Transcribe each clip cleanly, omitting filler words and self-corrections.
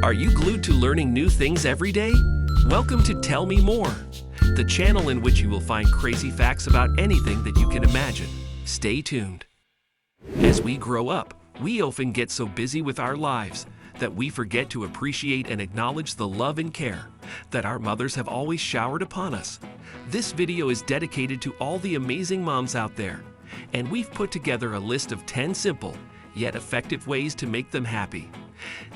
Are you glued to learning new things every day? Welcome to Tell Me More, the channel in which you will find crazy facts about anything that you can imagine. Stay tuned. As we grow up, we often get so busy with our lives that we forget to appreciate and acknowledge the love and care that our mothers have always showered upon us. This video is dedicated to all the amazing moms out there, and we've put together a list of 10 simple yet effective ways to make them happy.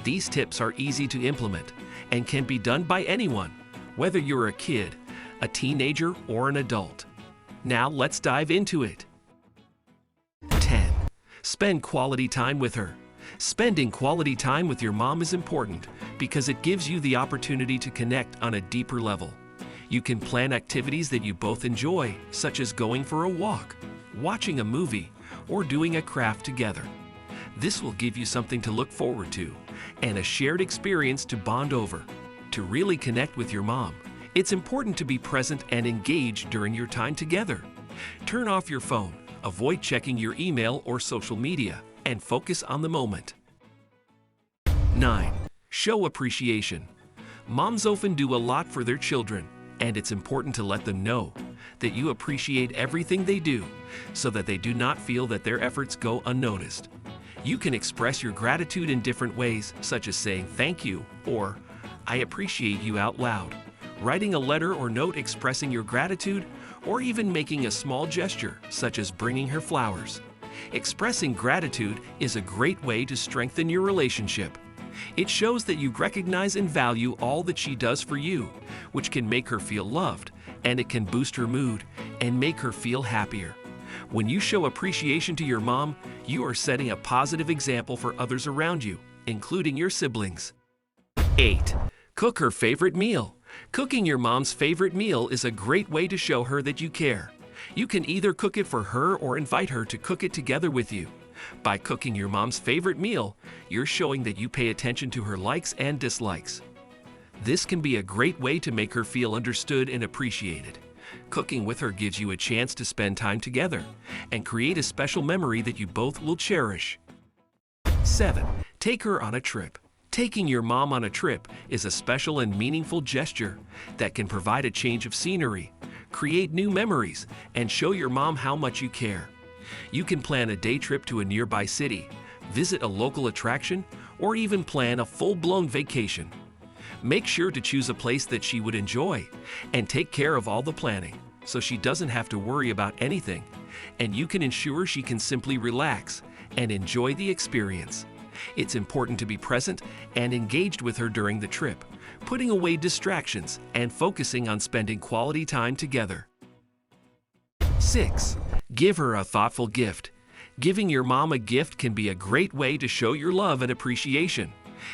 These tips are easy to implement and can be done by anyone, whether you're a kid, a teenager, or an adult. Now let's dive into it. 10. Spend quality time with her. Spending quality time with your mom is important because it gives you the opportunity to connect on a deeper level. You can plan activities that you both enjoy, such as going for a walk, watching a movie, or doing a craft together. This will give you something to look forward to and a shared experience to bond over. To really connect with your mom, it's important to be present and engaged during your time together. Turn off your phone, avoid checking your email or social media, and focus on the moment. 9. Show appreciation. Moms often do a lot for their children, and it's important to let them know that you appreciate everything they do so that they do not feel that their efforts go unnoticed. You can express your gratitude in different ways, such as saying thank you or I appreciate you out loud, writing a letter or note expressing your gratitude, or even making a small gesture, such as bringing her flowers. Expressing gratitude is a great way to strengthen your relationship. It shows that you recognize and value all that she does for you, which can make her feel loved, and it can boost her mood and make her feel happier. When you show appreciation to your mom, you are setting a positive example for others around you, including your siblings. 8. Cook her favorite meal. Cooking your mom's favorite meal is a great way to show her that you care. You can either cook it for her or invite her to cook it together with you. By cooking your mom's favorite meal, you're showing that you pay attention to her likes and dislikes. This can be a great way to make her feel understood and appreciated. Cooking with her gives you a chance to spend time together and create a special memory that you both will cherish. 7. Take her on a trip. Taking your mom on a trip is a special and meaningful gesture that can provide a change of scenery, create new memories, and show your mom how much you care. You can plan a day trip to a nearby city, visit a local attraction, or even plan a full-blown vacation. Make sure to choose a place that she would enjoy and take care of all the planning so she doesn't have to worry about anything, and you can ensure she can simply relax and enjoy the experience. It's important to be present and engaged with her during the trip, putting away distractions and focusing on spending quality time together. 6. Give her a thoughtful gift. Giving your mom a gift can be a great way to show your love and appreciation.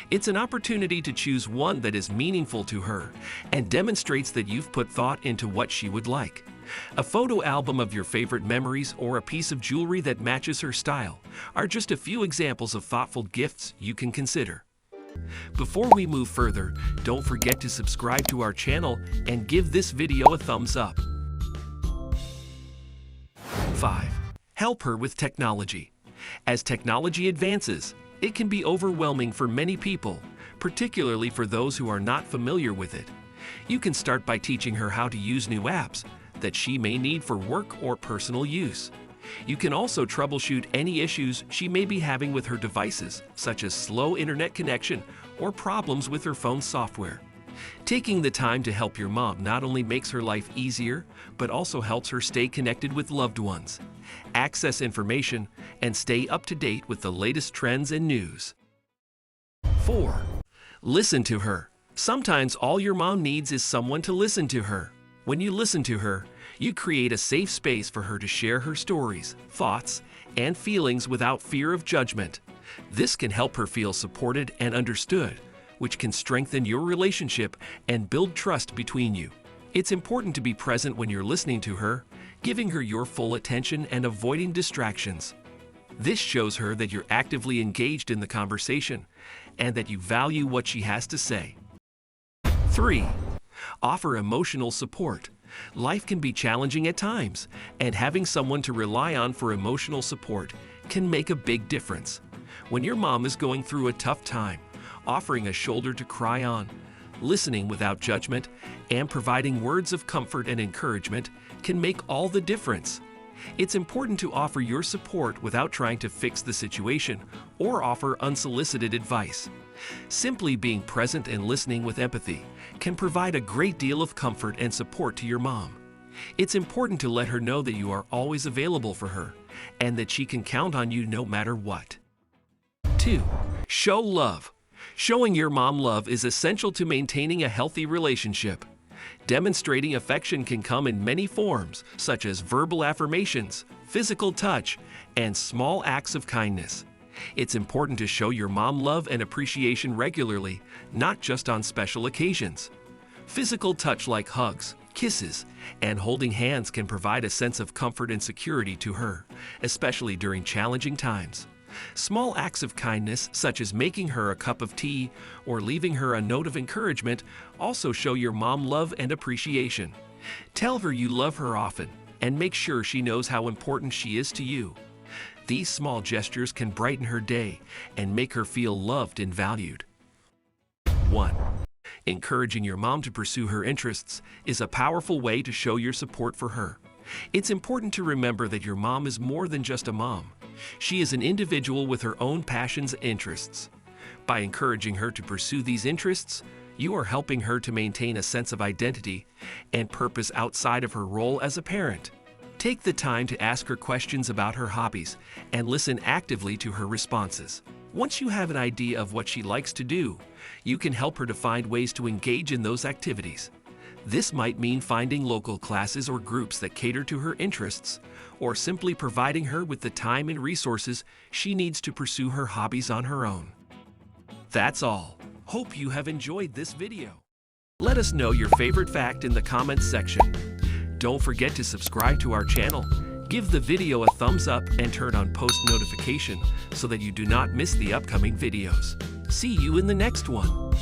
It's an opportunity to choose one that is meaningful to her and demonstrates that you've put thought into what she would like. A photo album of your favorite memories or a piece of jewelry that matches her style are just a few examples of thoughtful gifts you can consider. Before we move further, don't forget to subscribe to our channel and give this video a thumbs up. 5. Help her with technology. As technology advances, it can be overwhelming for many people, particularly for those who are not familiar with it. You can start by teaching her how to use new apps that she may need for work or personal use. You can also troubleshoot any issues she may be having with her devices, such as slow internet connection or problems with her phone software. Taking the time to help your mom not only makes her life easier, but also helps her stay connected with loved ones, access information, and stay up to date with the latest trends and news. 4. Listen to her. Sometimes all your mom needs is someone to listen to her. When you listen to her, you create a safe space for her to share her stories, thoughts, and feelings without fear of judgment. This can help her feel supported and understood, which can strengthen your relationship and build trust between you. It's important to be present when you're listening to her, giving her your full attention and avoiding distractions. This shows her that you're actively engaged in the conversation and that you value what she has to say. 3. Offer emotional support. Life can be challenging at times, and having someone to rely on for emotional support can make a big difference. When your mom is going through a tough time, offering a shoulder to cry on, listening without judgment, and providing words of comfort and encouragement can make all the difference. It's important to offer your support without trying to fix the situation or offer unsolicited advice. Simply being present and listening with empathy can provide a great deal of comfort and support to your mom. It's important to let her know that you are always available for her and that she can count on you no matter what. 2. Show love. Showing your mom love is essential to maintaining a healthy relationship. Demonstrating affection can come in many forms, such as verbal affirmations, physical touch, and small acts of kindness. It's important to show your mom love and appreciation regularly, not just on special occasions. Physical touch like hugs, kisses, and holding hands can provide a sense of comfort and security to her, especially during challenging times. Small acts of kindness, such as making her a cup of tea or leaving her a note of encouragement, also show your mom love and appreciation. Tell her you love her often and make sure she knows how important she is to you. These small gestures can brighten her day and make her feel loved and valued. 1. Encouraging your mom to pursue her interests is a powerful way to show your support for her. It's important to remember that your mom is more than just a mom. She is an individual with her own passions and interests. By encouraging her to pursue these interests, you are helping her to maintain a sense of identity and purpose outside of her role as a parent. Take the time to ask her questions about her hobbies and listen actively to her responses. Once you have an idea of what she likes to do, you can help her to find ways to engage in those activities. This might mean finding local classes or groups that cater to her interests, or simply providing her with the time and resources she needs to pursue her hobbies on her own. That's all. Hope you have enjoyed this video. Let us know your favorite fact in the comments section. Don't forget to subscribe to our channel, give the video a thumbs up, and turn on post notification so that you do not miss the upcoming videos. See you in the next one.